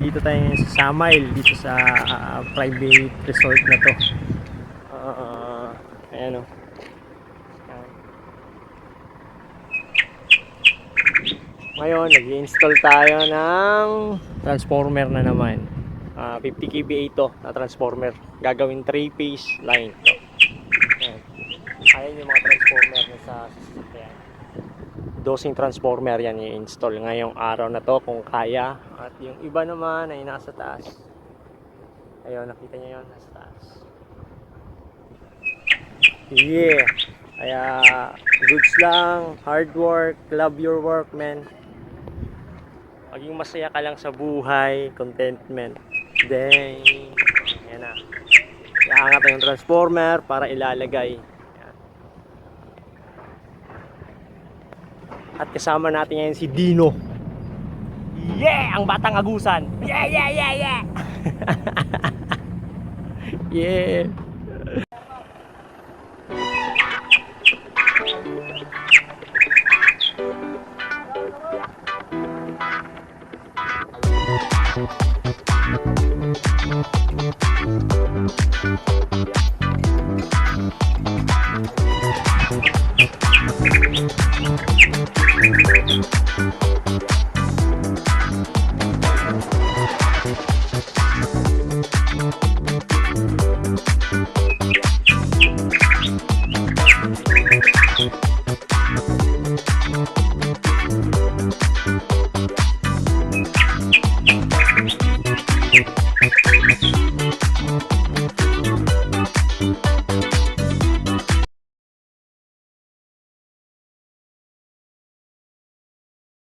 Dito tayo ngayon sa Samail, dito sa private resort na to. Ayan o. Ngayon, nag-install tayo ng transformer na naman. 50 kVA to na transformer. Gagawin 3-phase line to. Ayan. Ayan yung mga transformer na sa sasakyan. Dosing transformer yan i-install ngayong araw na to kung kaya. At yung iba naman ay nasa taas. Ayun, nakita nyo yun, nasa taas. Yeah. Kaya goods lang, hard work, love your work, man. Maging masaya ka lang sa buhay, contentment. Then, yan na. Iangat yung transformer para ilalagay. At kasama natin ngayon si Dino. Yeah! Ang batang agusan. Yeah, yeah, yeah, yeah! Yeah!